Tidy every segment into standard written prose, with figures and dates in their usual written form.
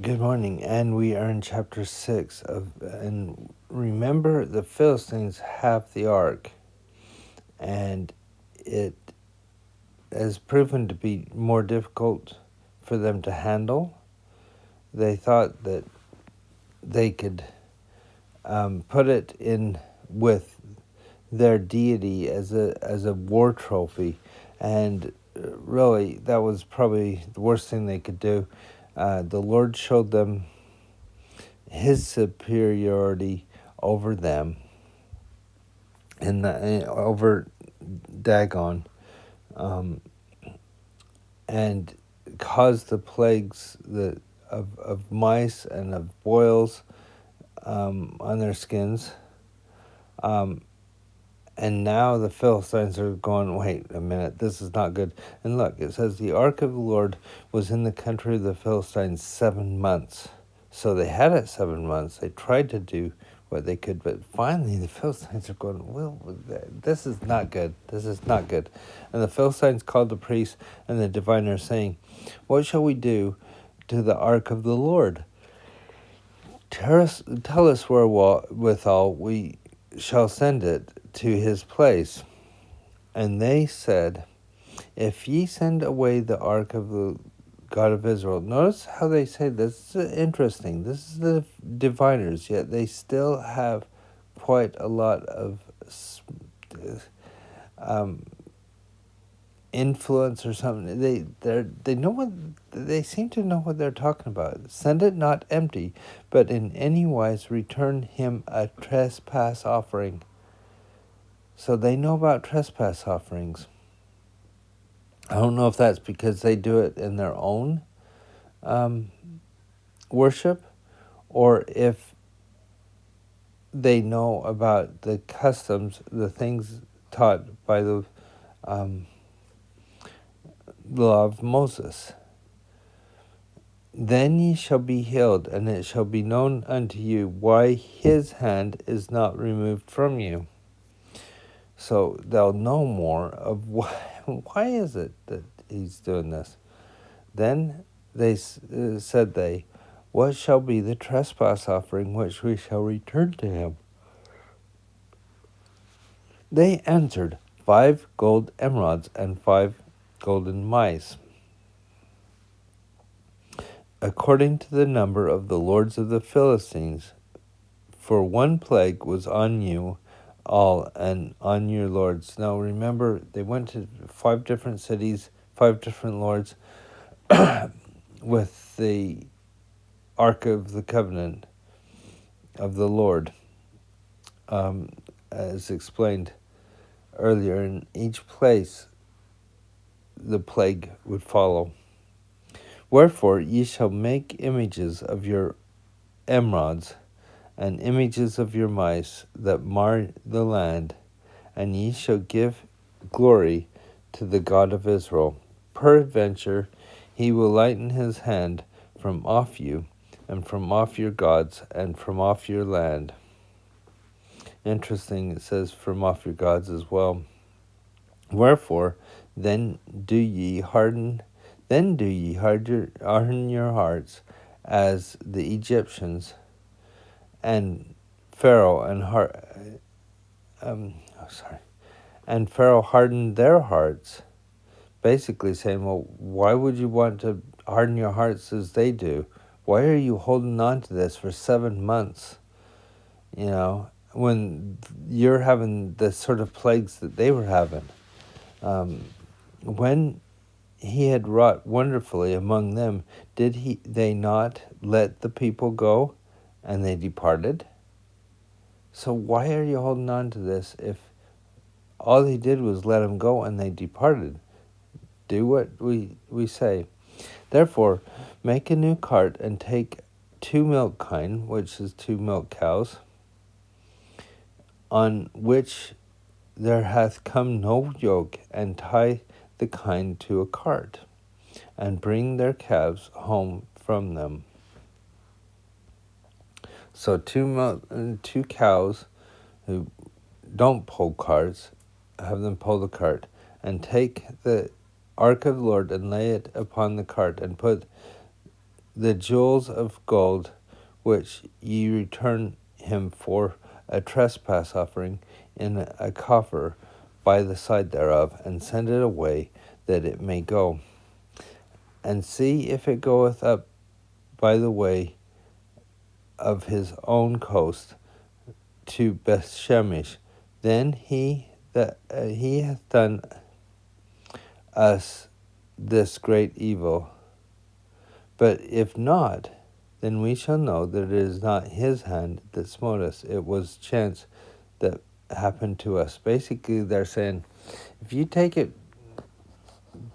Good morning, and we are in chapter 6 and remember the Philistines have the ark, and it has proven to be more difficult for them to handle. They thought that they could put it in with their deity as a war trophy, and really that was probably the worst thing they could do. The Lord showed them his superiority over them and over Dagon, and caused the plagues of mice and of boils on their skins. And now the Philistines are going, wait a minute, this is not good. And look, it says the ark of the Lord was in the country of the Philistines 7 months. So they had it 7 months. They tried to do what they could, but finally the Philistines are going, well, this is not good. This is not good. And the Philistines called the priests and the diviners, saying, what shall we do to the ark of the Lord? Tell us wherewithal we shall send it to his place. And they said, if ye send away the ark of the God of Israel. Notice how they say this is interesting. This is the diviners, yet they still have quite a lot of influence or something. They know what they seem to know what they're talking about. Send it not empty, but in any wise return him a trespass offering. So they know about trespass offerings. I don't know if that's because they do it in their own worship, or if they know about the customs, the things taught by the law of Moses. Then ye shall be healed, and it shall be known unto you why his hand is not removed from you. So they'll know more of why is it that he's doing this. Then they said, what shall be the trespass offering which we shall return to him? They answered, 5 gold emerods and 5 golden mice, according to the number of the lords of the Philistines. For one plague was on you all and on your lords. Now remember, they went to 5 different cities, 5 different lords, with the Ark of the Covenant of the Lord, as explained earlier. In each place the plague would follow. Wherefore ye shall make images of your emerods, and images of your mice that mar the land, and ye shall give glory to the God of Israel. Peradventure he will lighten his hand from off you, and from off your gods, and from off your land. Interesting, it says from off your gods as well. Wherefore then do ye harden your hearts as the Egyptians, and Pharaoh and Pharaoh hardened their hearts. Basically saying, well, why would you want to harden your hearts as they do? Why are you holding on to this for 7 months? When you're having the sort of plagues that they were having. When he had wrought wonderfully among them, did they not let the people go, and they departed? So why are you holding on to this if all he did was let them go and they departed? Do what we say. Therefore, make a new cart and take 2 milk kine, which is 2 milk cows, on which there hath come no yoke, and tie the kine to a cart, and bring their calves home from them. So 2 cows who don't pull carts, have them pull the cart, and take the ark of the Lord and lay it upon the cart, and put the jewels of gold which ye return him for a trespass offering in a coffer by the side thereof, and send it away that it may go. And see if it goeth up by the way of his own coast to Bethshemesh. Then he hath done us this great evil. But if not, then we shall know that it is not his hand that smote us. It was chance that happened to us. Basically, they're saying, if you take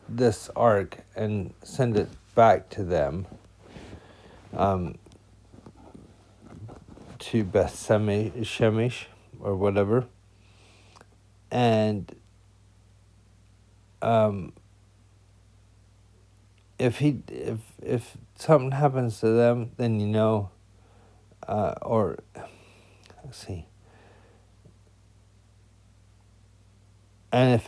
this ark and send it back to them, to Bethshemesh or whatever, and if something happens to them, then you know, or let's see, and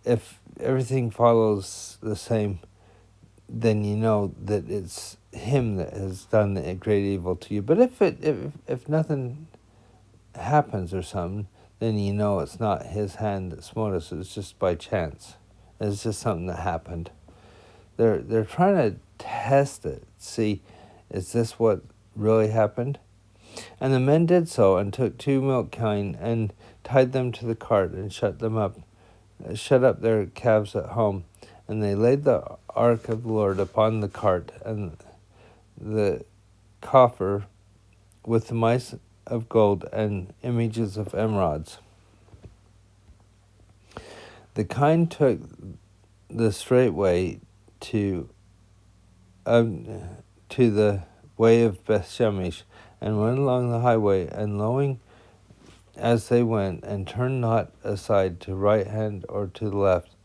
if everything follows the same, then you know that it's him that has done the great evil to you. But if nothing happens or something, then you know it's not his hand that smote us. It's just by chance. It's just something that happened. They're trying to test it. See, is this what really happened? And the men did so, and took 2 milk kine, and tied them to the cart, and shut up their calves at home. And they laid the ark of the Lord upon the cart, and the coffer with the mice of gold and images of emeralds. The kine took the straight way to the way of Bethshemesh, and went along the highway, and lowing as they went, and turned not aside to right hand or to the left.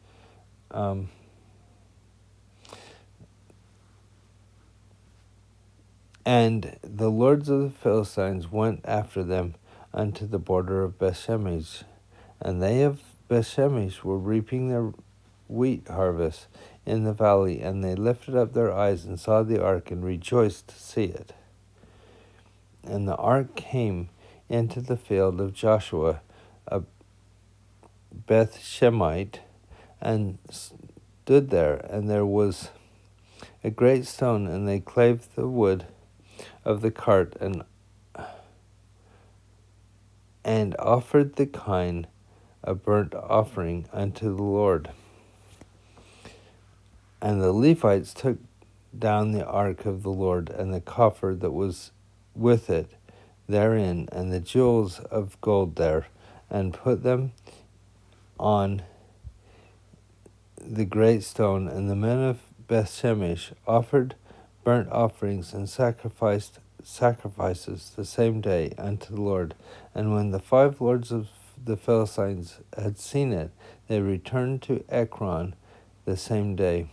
And the lords of the Philistines went after them unto the border of Bethshemesh, and they of Bethshemesh were reaping their wheat harvest in the valley, and they lifted up their eyes and saw the ark, and rejoiced to see it. And the ark came into the field of Joshua, a Bethshemite, and stood there, and there was a great stone, and they clave the wood of the cart, and offered the kine a burnt offering unto the Lord. And the Levites took down the ark of the Lord, and the coffer that was with it therein, and the jewels of gold there, and put them on the great stone. And the men of Bethshemesh offered burnt offerings and sacrifices the same day unto the Lord. And when the 5 lords of the Philistines had seen it, they returned to Ekron the same day.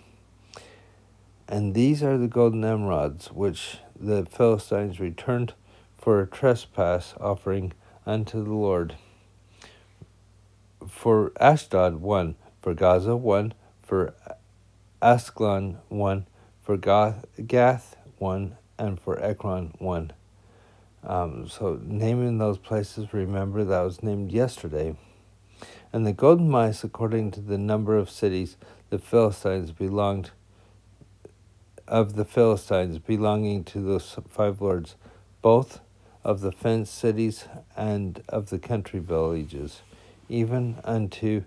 And these are the golden emeralds which the Philistines returned for a trespass offering unto the Lord. For Ashdod 1, for Gaza 1, for Ascalon 1, for Gath 1, and for Ekron 1. So naming those places, remember that was named yesterday. And the golden mice, according to the number of cities the Philistines belonging to those 5 lords, both of the fenced cities and of the country villages, even unto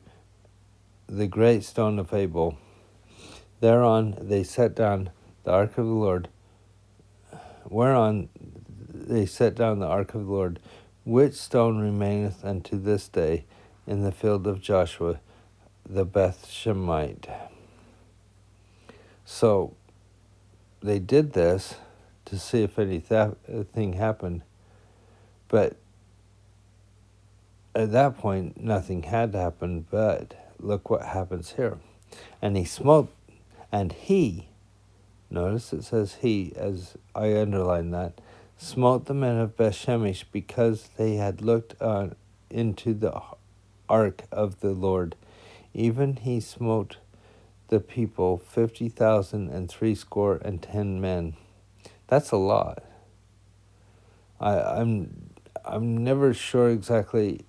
the great stone of Abel. Thereon they set down the ark of the Lord, which stone remaineth unto this day in the field of Joshua the Bethshemite. So they did this to see if anything happened, but at that point nothing had happened. But look what happens here. And notice it says he, as I underline that, smote the men of Bethshemesh, because they had looked into the ark of the Lord. Even he smote the people 50,000 and 70 men. That's a lot. I'm never sure exactly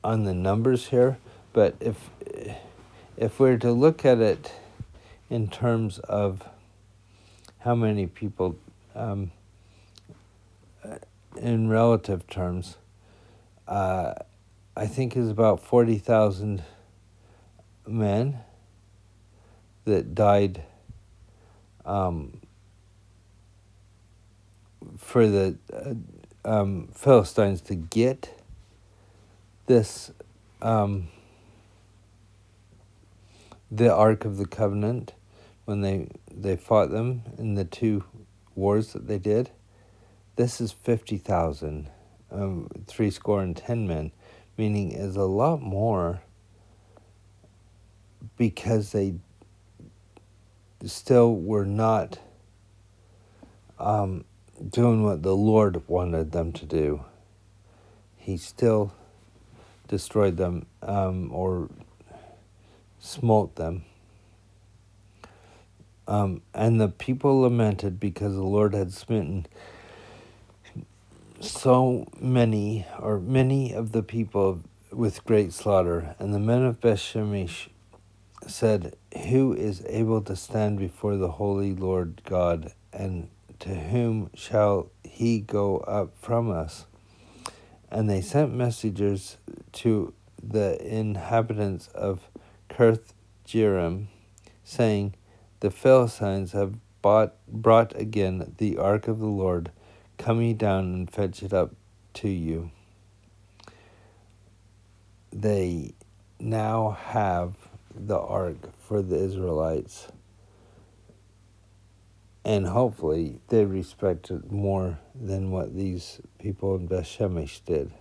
on the numbers here, but if we're to look at it in terms of how many people, in relative terms, I think is about 40,000 men that died for the Philistines to get this, the Ark of the Covenant, when they fought them in the 2 wars that they did. This is 50,000, 70 men, meaning is a lot more, because they still were not doing what the Lord wanted them to do. He still destroyed them, or smote them. And the people lamented because the Lord had smitten so many, or many of the people with great slaughter. And the men of Beth-Shemesh said, "Who is able to stand before the holy Lord God, and to whom shall he go up from us?" And they sent messengers to the inhabitants of Kirth-Jearim, saying, "The Philistines have brought again the ark of the Lord. Come ye down and fetch it up to you." They now have the ark for the Israelites, and hopefully they respect it more than what these people in Beth-Shemesh did.